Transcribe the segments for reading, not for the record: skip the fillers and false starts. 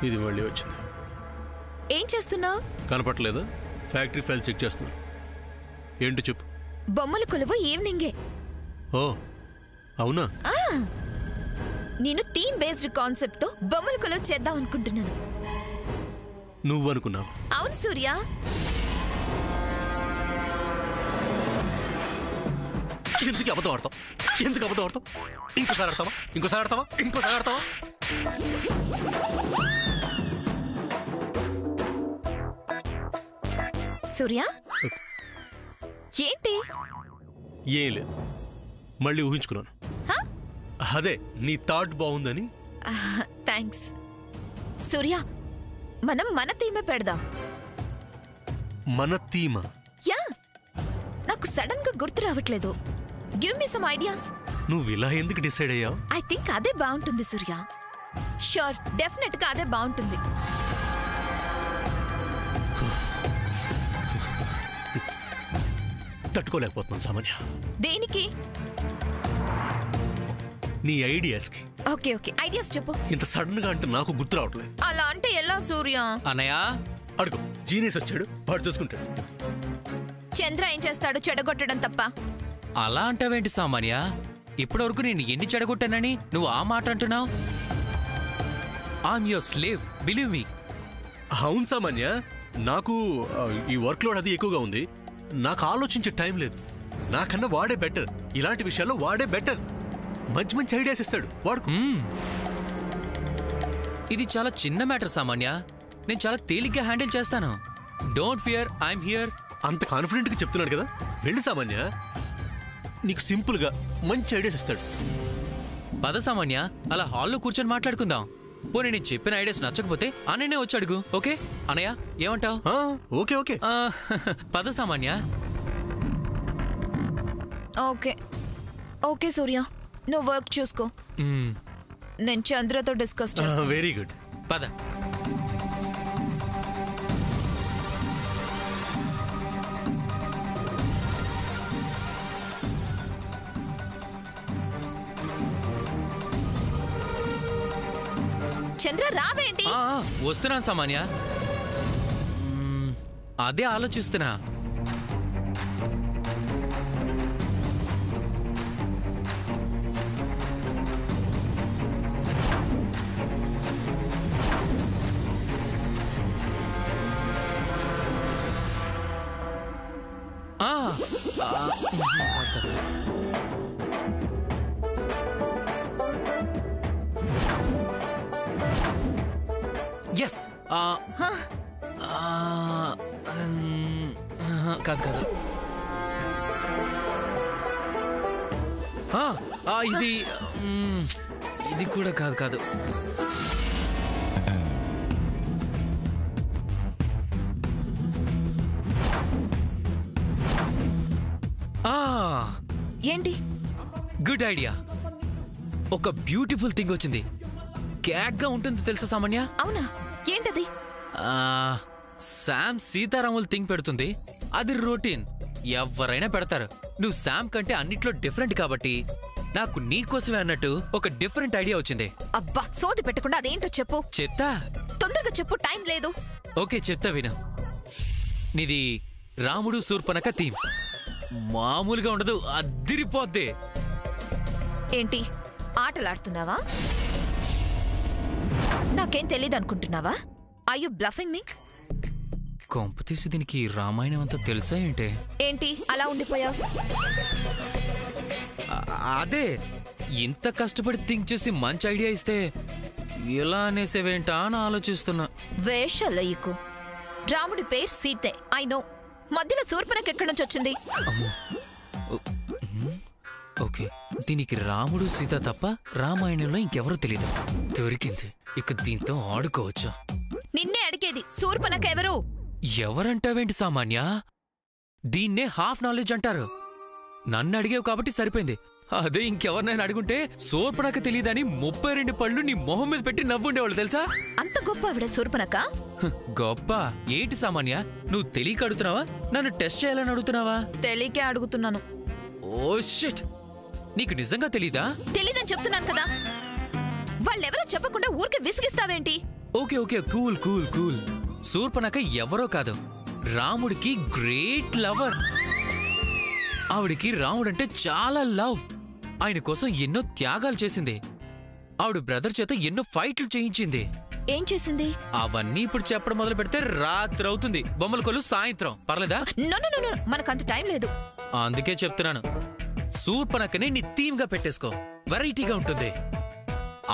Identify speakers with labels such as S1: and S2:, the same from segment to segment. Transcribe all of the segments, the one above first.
S1: ఇది మళ్ళీ వచ్చింది.
S2: ఏం చేస్తున్నావు?
S1: కనపట్లేదా? ఫ్యాక్టరీ ఫైల్ చెక్ చేస్తున్నా. ఏంటి చెప్పు.
S2: బొమ్మల కొలువు ఈవినింగే.
S1: ఓ అవునా?
S2: నేను థీమ్ బేస్డ్ కాన్సెప్ట్ తో బొమ్మల కొలువు చేద్దాం అనుకుంటున్నాను.
S1: నువ్వు అనుకున్నావు?
S2: అవును సూర్య.
S1: ఎందుకు అబద్ధం ఆడతావు? ఎందుకు అబద్ధం ఆడతావు? ఇంకోసారి ఆడతావా? ఇంకోసారి ఆడతావా? ఇంకోసారి ఆడతావా?
S2: సూర్య ఏంటి?
S1: ఏం లేదు, మళ్ళీ ఊహించుకున్నాను. అదే నీ థాట్ బాగుందని.
S2: థ్యాంక్స్ సూర్య. మనం మన థీమే పెడదాం.
S1: మన థీమా?
S2: యా, నాకు సడన్ గా గుర్తు రావట్లేదు. Give me some ideas.
S1: నువ్వు ఇలా ఎందుకు డిసైడ్ అయ్యావు?
S2: ఐ థింక్ అదే బాగుంటుంది సూర్య. షూర్, డెఫినెట్ గా అదే బాగుంటుంది.
S1: తట్టుకోలేకపోతున్నాను సామాన్య.
S2: దేనికి?
S1: నీ ఐడియాస్కి.
S2: ఓకే ఓకే, ఐడియాస్ చెప్పు.
S1: ఇంత సడన్ గా అంటే నాకు గుర్తు రావట్లేదు.
S2: అలా అంటే ఎలా సూర్య?
S3: అన్నయ్య
S1: అడుగు. జీనియస్ వచ్చాడు, వాడు చూసుకుంటాడు.
S2: చంద్ర ఏం చేస్తాడు? చెడగొట్టడం తప్ప.
S3: అలా అంటావేంటి సామాన్య? ఇప్పటివరకు నేను ఎన్ని చెడగొట్టానని నువ్వు ఆ మాట అంటున్నావు? I'm your slave, believe me.
S1: అవును సామాన్య, నాకు ఈ వర్క్ లోడ్ అది ఎక్కువగా ఉంది. నాకు ఆలోచించే టైం లేదు. నాకన్నా వాడే బెటర్. ఇలాంటి విషయాల్లో వాడే బెటర్. మంచి మంచి ఐడియాస్ ఇస్తాడు వాడు.
S3: ఇది చాలా చిన్న మ్యాటర్ సామాన్య. నేను చాలా తేలిగ్గా హ్యాండిల్ చేస్తాను. Don't fear, I'm here.
S1: అంత కాన్ఫిడెంట్ గా చెప్తున్నాడు కదా, వెళ్ళి సామాన్య. నీకు సింపుల్ గా మంచి ఐడియాస్ ఇస్తాడు.
S3: పద సామాన్య, అలా హాల్లో కూర్చొని మాట్లాడుకుందాం. పోనీ నేను చెప్పిన ఐడియాస్ నచ్చకపోతే అన్నయ్యనే వచ్చి అడుగు. ఓకే అన్నయ్య, ఏమంటావు?
S1: Okay okay.
S3: పద సామాన్య.
S2: ఓకే ఓకే సూర్య, నువ్వు వర్క్ చూసుకో. నేను చంద్రతో డిస్కస్ చేస్తాను.
S1: Very good.
S3: పద.
S2: చంద్ర రావేంటి?
S3: వస్తున్నాను సామాన్య. అదే ఆలోచిస్తున్నా. ఎస్. కాదు కాదు, ఇది ఇది కూడా కాదు కాదు.
S2: ఏంటి?
S3: Good idea. ఒక బ్యూటిఫుల్ థింగ్ వచ్చింది. క్యాక్ గా ఉంటుంది తెలుసా సామాన్య?
S2: అవునా? ఏంటది?
S3: శామ్ సీతారాముల థింగ్ పెడుతుంది. అది రొటీన్, ఎవరైనా పెడతారు. నువ్వు శామ్ కంటే అన్నిట్లో డిఫరెంట్ కాబట్టి నాకు నీకోసమే అన్నట్టు ఒక డిఫరెంట్ ఐడియా వచ్చింది.
S2: అబ్బా, సోది పెట్టకుండా అదేంటో చెప్పు.
S3: చెప్తా,
S2: తొందరగా చెప్పు, టైం లేదు.
S3: ఓకే చెప్తా విను. నీది రాముడు శూర్పణఖ థీమ్. మామూలుగా ఉండదు, అద్దిరిపోద్ది.
S2: ఏంటి ఆటలాడుతున్నావా? నాకేం తెలీదు అనుకుంటున్నావా? ఆర్ యు బ్లఫింగ్ మీ?
S3: కొంపతీసి దీనికి రామాయణం అంతా తెలుసా ఏంటే?
S2: ఏంటి అలా ఉండిపోయావు?
S3: అదే, ఇంత కష్టపడి థింక్ చేసి మంచి ఐడియా ఇస్తే ఎలా అనేసేవేంటా అని ఆలోచిస్తున్నా.
S2: వేషాలయ్యకు. రాముడి పేరు సీతే, ఐ నో. మధ్యలో శూర్పణఖ ఎక్కడి నుంచి వచ్చింది?
S3: ఓకే, దీనికి రాముడు సీత తప్ప రామాయణంలో ఇంకెవరూ తెలీదు. దొరికింది, ఇక దీంతో ఆడుకోవచ్చు.
S2: నిన్నే అడిగేది, శూర్పణఖ ఎవరు?
S3: ఎవరంటావేంటి సామాన్య? దీన్నే హాఫ్ నాలెడ్జ్ అంటారు. నన్ను అడిగేవు కాబట్టి సరిపోయింది. అదే ఇంకెవరినైనా అడుగుంటే శూర్పణఖ తెలియదని 32 పళ్ళు నీ మొహం మీద పెట్టి నవ్వుండేవాళ్ళు తెలుసా?
S2: అంత గొప్ప ఆవిడ శూర్పణఖ?
S3: గొప్ప ఏంటి సామాన్య? నువ్వు తెలియక అడుగుతున్నావా, నన్ను టెస్ట్ చేయాలని అడుగుతున్నావా?
S2: తెలియకే అడుగుతున్నాను.
S3: ఓ షిట్, నీకు నిజంగా తెలీదా?
S2: తెలీదని చెప్తున్నాను కదా. వాళ్ళెవరో చెప్పకుండా ఊరికి విసిగిస్తావేంటి?
S3: Okay okay cool cool cool. Shurpanakha ఎవరో కాదు, రాముడికి గ్రేట్ లవర్. ఆవిడికి రాముడంటే చాలా లవ్. ఆయన కోసం ఎన్నో త్యాగాలు చేసింది. ఆవిడ బ్రదర్ చేత ఎన్నో ఫైట్లు చేయించింది.
S2: ఏం చేసింది?
S3: అవన్నీ ఇప్పుడు చెప్పడం మొదలు పెడితే రాత్రి అవుతుంది. బొమ్మల కొలు సాయంత్రం. పర్లేదా?
S2: మనకంత టైం లేదు.
S3: అందుకే చెప్తున్నాను, శూర్పణఖని నీ థీమ్ గా పెట్టేసుకో, వెరైటీగా ఉంటుంది.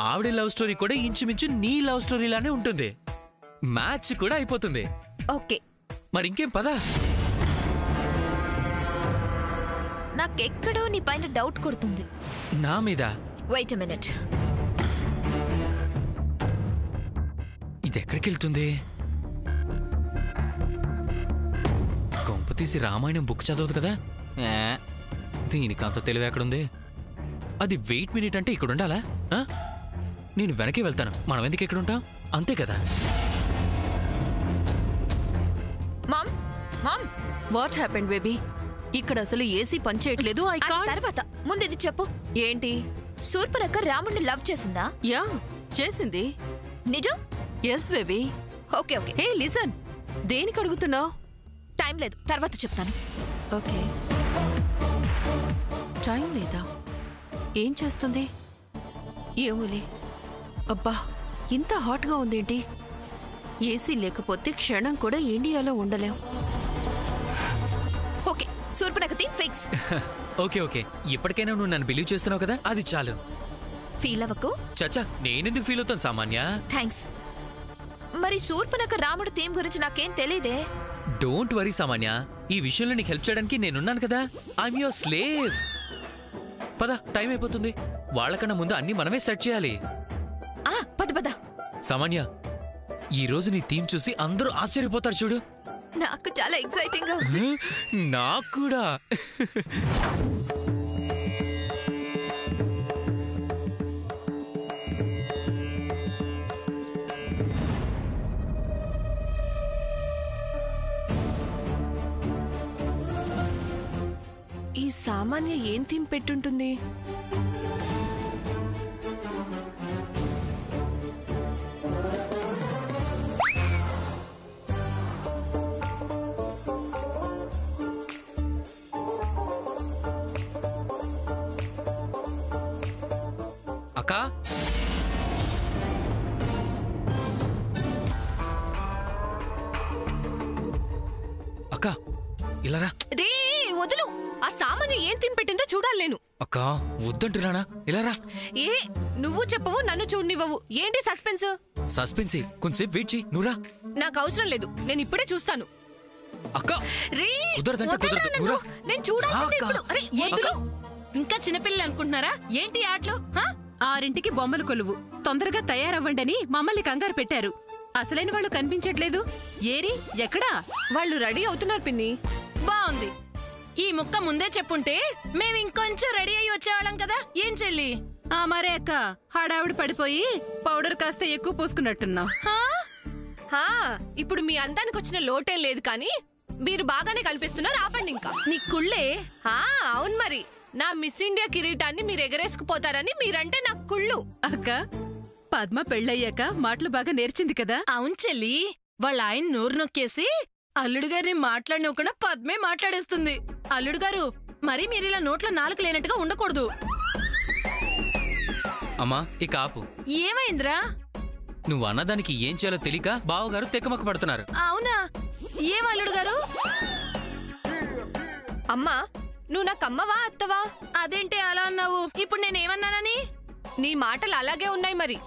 S3: ఆవిడ లవ్ స్టోరీ కూడా ఇంచుమించు నీ లవ్ స్టోరీలానే ఉంటుంది. మ్యాచ్ కూడా అయిపోతుంది.
S2: ఓకే,
S3: మరి ఇంకేం పదా.
S2: నాకెక్కడో నీ పైన డౌట్ కొడుతుంది.
S3: నా మీద?
S2: Wait a minute.
S3: ఇది ఎక్కడికి వెళ్తుంది? కొంప తీసి రామాయణం బుక్ చదవదు కదా? దీనికి అంత తెలివి ఎక్కడుంది? అది వెయిట్ మినిట్ అంటే ఇక్కడ ఉండాలా? నేను వెనకే వెళ్తాను. మనం ఎందుకు ఇక్కడ ఉంటాం? అంతే కదా.
S2: Mom mom,
S4: what happened baby? ఇక్కడ అసలు ఏసీ పనిచేయట్లేదు.
S2: తర్వాత ముందు ఇది చెప్పు.
S4: ఏంటి?
S2: శూర్పణఖ రాముడిని లవ్ చేసిందా?
S4: యా, చేసింది.
S2: నిజం?
S4: Yes baby.
S2: Okay okay.
S4: Hey listen, దేనికి అడుగుతున్నావు?
S2: టైం లేదు, తర్వాత చెప్తాను.
S4: ఓకే, టైం లేదా? ఏం చేస్తుంది? ఏమోలే. అబ్బా, ఇంత హాట్గా ఉందేంటి? ఏసీ లేకపోతే క్షణం కూడా ఇండియాలో ఉండలేం.
S2: Okay, Shurpanakha theme fix.
S3: Okay okay, ఇప్పటికైనా నువ్వు నన్ను బిలీవ్ చేస్తున్నావు కదా, అది చాలు.
S2: ఫీల్ అవ్వకు.
S3: చచ్చా, నేనెందుకు ఫీల్ అవుతాను సామాన్య?
S2: థ్యాంక్స్. మరి శూర్పణఖ రాముడు థీమ్ గురించి నాకేం తెలీదే.
S3: డోంట్ వరీ సామాన్య, ఈ విషయంలో నీకు హెల్ప్ చేయడానికి నేనున్నాను కదా. I'm your slave. పద, టైం అయిపోతుంది. వాళ్ళకన్నా ముందు అన్ని మనమే సెట్ చేయాలి.
S2: పద పద.
S3: సామాన్య, ఈ రోజు నీ థీమ్ చూసి అందరూ ఆశ్చర్యపోతారు చూడు.
S2: నాకు చాలా ఎక్సైటింగ్ గా ఉంది.
S3: నాకు కూడా.
S4: ఈ సామాన్య ఏం థీమ్ పెట్టుంటుంది?
S3: అక్కా, అక్కా ఇలా రా.
S4: రే వదులు, ఆ సామాన్య ఏం థీమ్ పెట్టిందో చూడాలి నేను.
S3: అక్కా వద్దంటున్నానా, ఇలా రా.
S4: ఏ నువ్వు చెప్పవు, నన్ను చూడనివ్వవు. ఏంటి సస్పెన్స్?
S3: సస్పెన్సీ, కొంచెంసేపు వెయిట్ చెయ్యి. నువ్వురా.
S4: నాకు అవసరం లేదు, నేను ఇప్పుడే చూస్తాను.
S3: అక్కా
S4: రే
S3: కుదరదంటే
S4: వదలరా
S3: కుదరదు.
S4: నన్ను,
S3: నువ్వురా.
S4: నేను చూడాల్సిందే
S3: అక్కా.
S4: ఇప్పుడు. అరే వదులు. ఇంకా చిన్నపిల్లలు అనుకుంటున్నారా ఏంటి ఆటలో?
S5: 6ంటికి బొమ్మలు కొలువు, తొందరగా తయారవ్వండని మమ్మల్ని కంగారు పెట్టారు. అసలైన వాళ్ళు కనిపించట్లేదు. ఏరి ఎక్కడా?
S4: వాళ్ళు రెడీ అవుతున్నారు పిన్ని. బాగుంది. ఈ ముక్క ముందే చెప్పుంటే మేము ఇంకొంచెం రెడీ అయ్యి వచ్చేవాళ్ళం కదా. ఏం చెల్లి?
S5: మరే అక్క, హడావిడి పడిపోయి పౌడర్ కాస్త ఎక్కువ పోసుకున్నట్టున్నాం.
S4: ఇప్పుడు మీ అందానికి వచ్చిన లోటేం లేదు కానీ మీరు బాగానే కనిపిస్తున్నారు. ఆపండి ఇంకా. నీ కుళ్ళే. అవును మరి, నా మిస్ ఇండియా కిరీటాన్ని మీరు ఎగరేసుకుపోతారని మీరంటే నాకు కుళ్ళు.
S5: అక్క, పద్మ పెళ్ళయ్యాక మాటలు బాగా నేర్చింది కదా.
S4: అవును చెల్లి, వాళ్ళ ఆయన నోరు నొక్కేసి అల్లుడు గారిని మాట్లాడినకుండా పద్మే మాట్లాడేస్తుంది. అల్లుడు గారు, మరి మీరిలా నోట్లో నాలుక లేనట్టుగా ఉండకూడదు.
S3: అమ్మా ఇక ఆపు.
S4: ఏమైందిరా?
S3: నువ్వు అన్నదానికి ఏం చేయాలో తెలియక బావగారు తెక్కమక్క పడుతున్నారు.
S4: అవునా? ఏం అల్లుడు గారు?
S2: అమ్మా, నువ్వు నాకమ్మవా అత్తవా?
S4: అదేంటి అలా అన్నావు? ఇప్పుడు నేనేమన్నానని?
S2: నీ మాటలు అలాగే ఉన్నాయి. మరి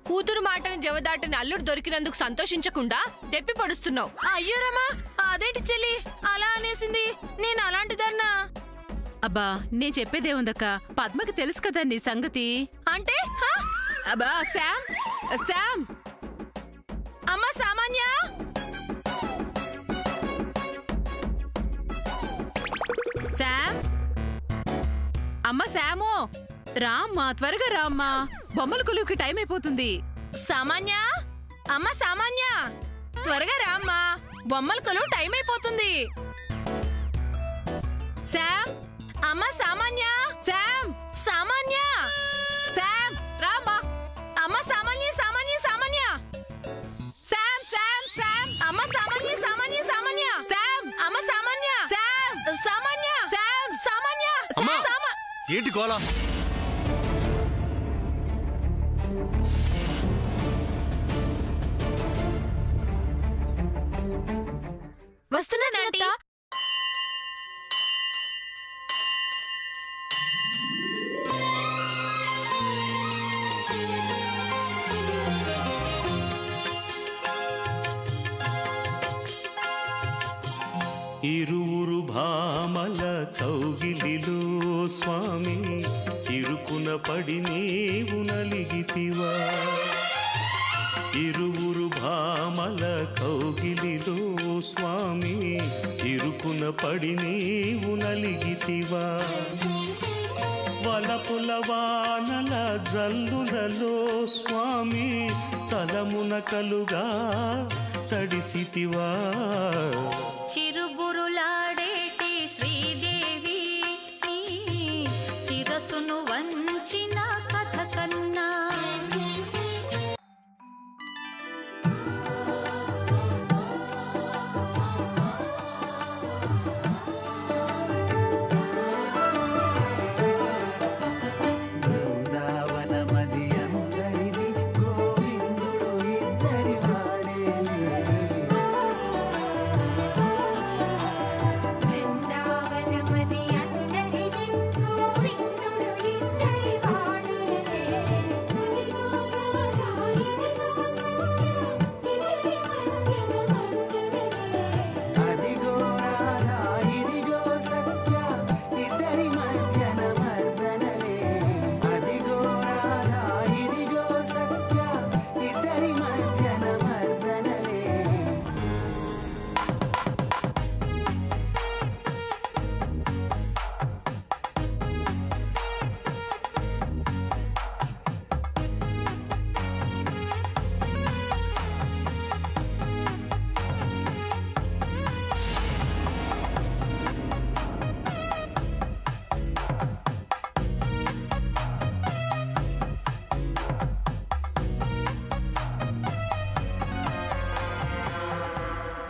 S2: కూతురు మాటని జవదాటని అల్లుడు దొరికినందుకు సంతోషించకుండా దెప్పి పడుస్తున్నావు.
S4: అయ్యో రమా, అదేంటి చెల్లి అలా అనేసింది? నేను అలాంటిదన్నా?
S5: అబ్బా, నేను చెప్పేదేముందక్క, పద్మకి తెలుసు కదా నీ సంగతి.
S4: అంటే
S5: అబ్బా శామ్, శామ్.
S4: అమ్మా సామాన్య,
S5: శామ్, అమ్మ శాము, రామ్మా, త్వరగా రామ్మా, బొమ్మల కొలువుకి టైం అయిపోతుంది.
S4: సామాన్య, అమ్మ సామాన్య, త్వరగా రామ్మా, బొమ్మల కొలువు టైం అయిపోతుంది.
S5: శామ్,
S4: అమ్మ సామాన్య,
S5: శామ్,
S4: సామాన్య,
S5: శామ్, రామ్మా.
S4: అమ్మ సామాన్య, సామాన్య, సామాన్య.
S1: ఏంటి గోలా?
S2: వస్తున్నానండి.
S6: ఇరువురు భామల కౌగిలిలో స్వామి ఇరుకున పడి నీవు నలిగితివా. ఇరువురు భామల కౌగిలిలో స్వామి ఇరుకున పడి నీవు నలిగితివా. వలపుల వానల జల్లులలో స్వామి తలమున కలుగా తడిసితివా.
S7: చిరుబురులాడేటి శ్రీదేవి నీ శిరసును వంచిన కథ కన్నా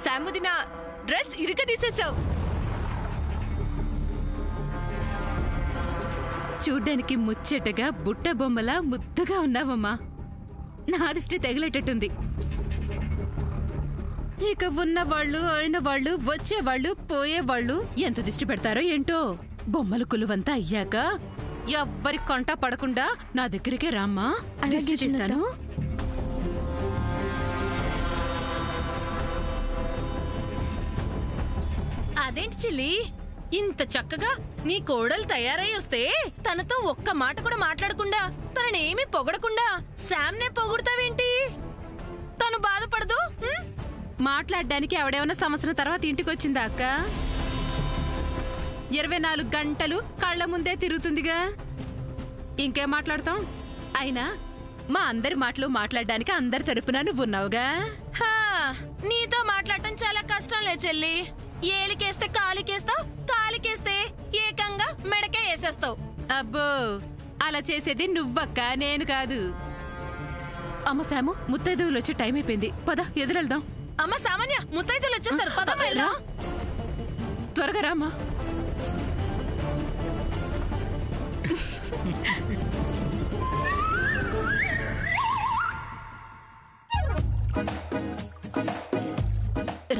S4: సాముదిన డ్రెస్ ఇరుక తీసేసావు.
S5: చూడ్డానికి ముచ్చటగా బుట్ట బొమ్మలా ముద్దుగా ఉన్నావమ్మా. నా దిష్టి తగిలేటట్టుంది. ఇక ఉన్నవాళ్ళు అయిన వాళ్ళు వచ్చేవాళ్ళు పోయేవాళ్ళు ఎంత దిష్టి పెడతారో ఏంటో. బొమ్మలు కొలువంతా అయ్యాక ఎవ్వరి కొంట పడకుండా నా దగ్గరికే రామ్మా, దిష్టి తీస్తాను.
S4: అదేంటి చెల్లి, ఇంత చక్కగా నీ కోడలు తయారై వస్తే తనతో ఒక్క మాట కూడా మాట్లాడకుండా తననేమి పొగడకుండా శామ్నే పొగుడతావేంటి? తను బాధపడదు?
S5: మాట్లాడడానికి ఆవిడేమన్నా సంవత్సరం తర్వాత ఇంటికొచ్చిందా అక్క? 24 గంటలు కళ్ళ ముందే తిరుగుతుందిగా. ఇంకేం మాట్లాడతాం? అయినా మా అందరి మాటలు మాట్లాడడానికి అందరి తరపున నువ్వున్నావుగా.
S4: నీతో మాట్లాడటం చాలా కష్టంలే చెల్లి. ఏలికేస్తే కాలికేస్తావు, కాలికేస్తే ఏకంగా మెడకే వేసేస్తావు.
S5: అబ్బో, అలా చేసేది నువ్వక్క, నేను కాదు. అమ్మ శాము, ముత్తైదువులు వచ్చే టైం అయిపోయింది, పద ఎదురెళ్దాం.
S4: అమ్మ సామాన్య, ముత్తైదులు వచ్చేస్తారు, పదమ్మ వెళ్దాం.
S5: త్వరగా రామ్మా.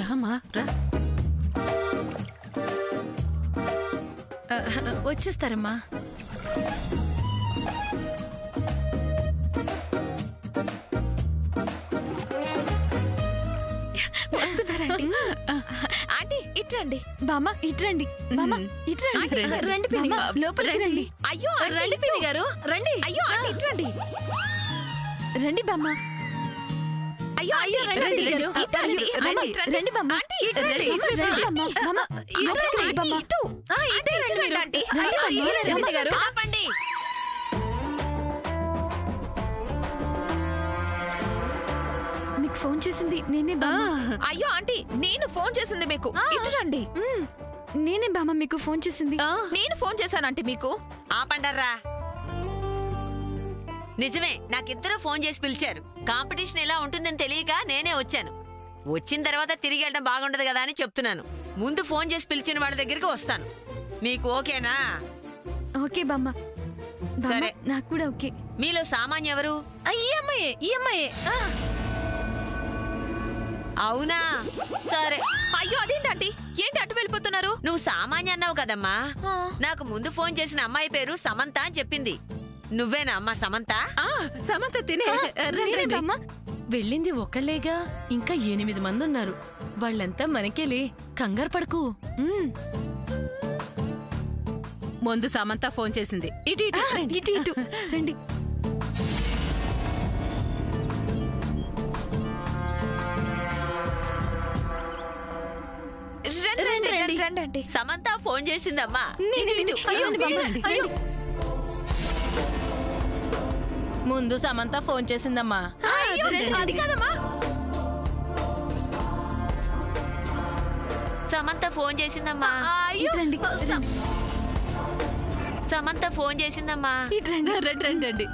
S5: రామా రా.
S2: వచ్చేస్తారమ్మా. వస్తున్నారండి. ఆంటీ ఇట్రండి. బామ్మ ఇట్రండి. బామ్మ ఇట్రండి. రండి పిన్ని, లోపలికి రండి. అయ్యో రండి పిన్ని గారు, రండి. అయ్యో ఆంటీ ఇట్రండి. రండి బామ్మ. అయ్యో అయ్యో రండి గారు, ఇట్రండి. రండి బామ్మ. ఆంటీ ఇట్రండి. రండి బామ్మ. బామ్మ లోపలికి రండి బామ్మ. ఇటు. ఇటే రండి ఆంటీ. అయ్యో రండి గారు, ఆపండి. మీకు ఫోన్ చేసింది నేనే బామ్మ. అయ్యో ఆంటీ, నేను ఫోన్ చేసింది మీకు. ఇటు రండి. నేనే బామ్మ మీకు ఫోన్ చేసింది. నేను ఫోన్ చేశానంటే మీకు.
S8: ఆపండర్రా. నిజమే, నాకిద్దరు ఫోన్ చేసి పిలిచారు. కాంపిటీషన్ ఎలా ఉంటుందని తెలియక నేనే వచ్చాను. వచ్చిన తర్వాత తిరిగి వెళ్ళడం బాగుండదు కదా అని చెప్తున్నాను. ముందు ఫోన్ చేసి పిలిచిన వాళ్ళ దగ్గరికి వస్తాను. మీకు ఓకేనా?
S2: ఓకే బామ్మ.
S8: సరే.
S2: నాకు కూడా ఓకే.
S8: మీలో సామాన్య ఎవరు?
S4: ఈ అమ్మాయే.
S8: అవునా, సరే.
S2: అయ్యో అదేంటి ఏంటి అటు వెళ్ళిపోతున్నారు?
S8: నువ్వు సామాన్య అన్నావు కదమ్మా. నాకు ముందు ఫోన్ చేసిన అమ్మాయి పేరు సమంత అని చెప్పింది. నువ్వేనా అమ్మా సమంత?
S5: సమంత తినే
S2: బామ్మ.
S4: వెళ్ళింది ఒకళ్ళేగా, ఇంకా 8 మంది ఉన్నారు. వాళ్ళంతా మనకేలే, కంగారు పడకు.
S5: ముందు సమంత ఫోన్ చేసింది. ఇటు
S2: రండి. రండి.
S8: సమంత ఫోన్ చేసిందమ్మా.
S4: ముందు సమంత ఫోన్ చేసిందమ్మా.
S2: అది కాదమ్మా.
S8: సమంత ఫోన్ చేసిందమ్మా. సమంత ఫోన్ చేసిందమ్మా.
S5: రండి.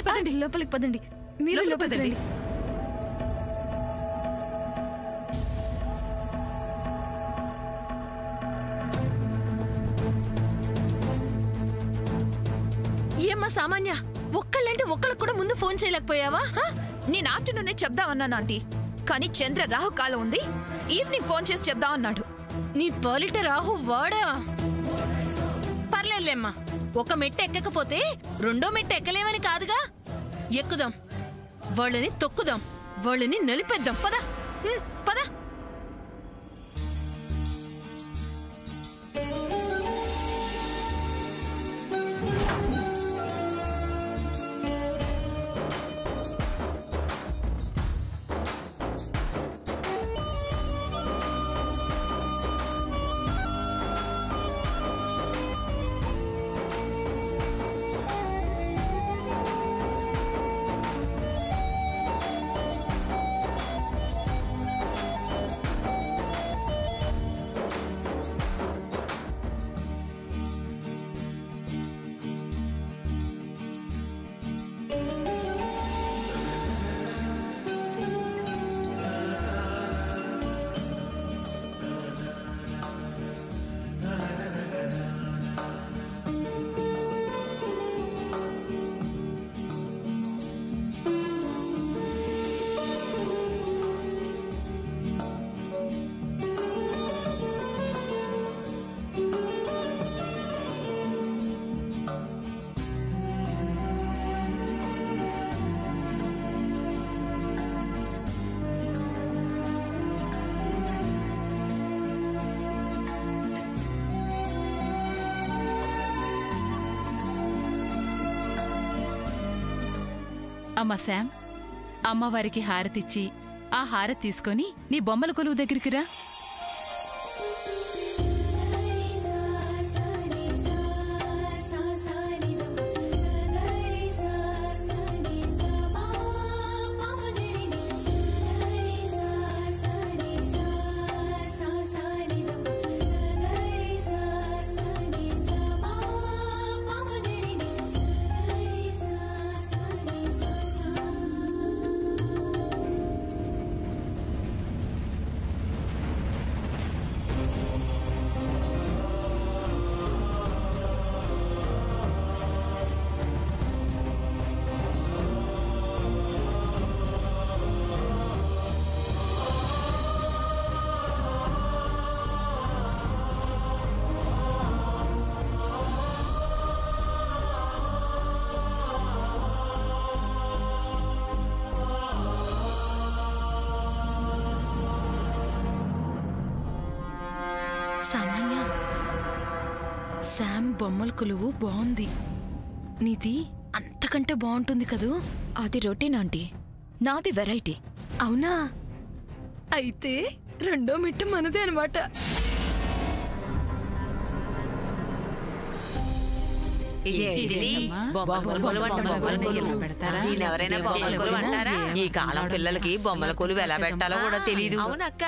S2: పదండి లోపలికి పదండి. మీరు లోపలికి రండి.
S4: ఏమ్మా సామాన్య, ఒక్కళ్ళంటే ఒక్కళ్ళకు కూడా ముందు ఫోన్ చేయలేకపోయావా?
S2: నేను ఆఫ్టర్నూనే చెప్దామన్నాను ఆంటీ, కానీ చంద్ర రాహుకాలం ఉంది, ఈవినింగ్ ఫోన్ చేసి చెప్దామన్నాడు.
S4: నీ పాలిట రాహు వాడా? పర్లేదులేమ్మా, ఒక మెట్టు ఎక్కకపోతే రెండో మెట్టు ఎక్కలేమని కాదుగా. ఎక్కుదాం, వాళ్ళని తొక్కుదాం, వాళ్ళని నలిపేద్దాం. పద పద.
S5: అమ్మ శామ్, అమ్మవారికి హారతిచ్చి ఆ హారతి తీసుకొని నీ బొమ్మల కొలువు దగ్గరికి రా.
S4: సామాన్య, శామ్ బొమ్మల కొలువు బాగుంది. నీది అంతకంటే బాగుంటుంది కదూ.
S2: అది రొటీన్ ఆంటీ, నాది వెరైటీ.
S4: అవునా? అయితే రెండో మెట్టు మనదే అనమాట.
S8: ఈ కాలం పిల్లలకి బొమ్మల కొలువు ఎలా పెట్టాలో కూడా తెలీదు. అవునక్క.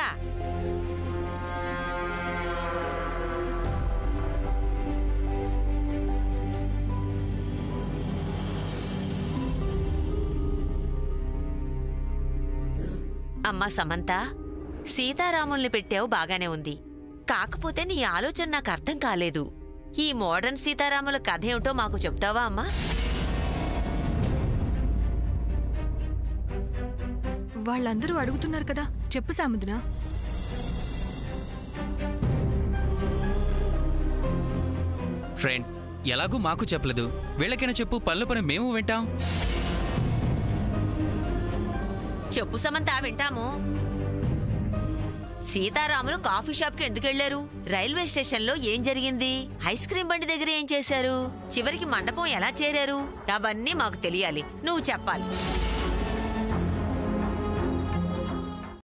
S8: అమ్మా సమంత, సీతారాముల్ని పెట్టావు బాగానే ఉంది. కాకపోతే నీ ఆలోచన నాకు అర్థం కాలేదు. ఈ మోడర్న్ సీతారాముల కథ ఏమిటో మాకు చెప్తావా అమ్మా?
S2: వాళ్ళందరూ అడుగుతున్నారు కదా, చెప్పు సాముద్ర.
S3: ఫ్రెండ్, ఎలాగూ మాకు చెప్పలేదు, వీళ్ళకైనా చెప్పు, పనుల పని మేము వింటాం.
S8: చెప్పు సమంత, వింటాము. సీతారాములు కాఫీ షాప్కి ఎందుకెళ్లారు? రైల్వే స్టేషన్లో ఏం జరిగింది? ఐస్ క్రీం బండి దగ్గర ఏం చేశారు? చివరికి మండపం ఎలా చేరారు? అవన్నీ మాకు తెలియాలి, నువ్వు చెప్పాలి.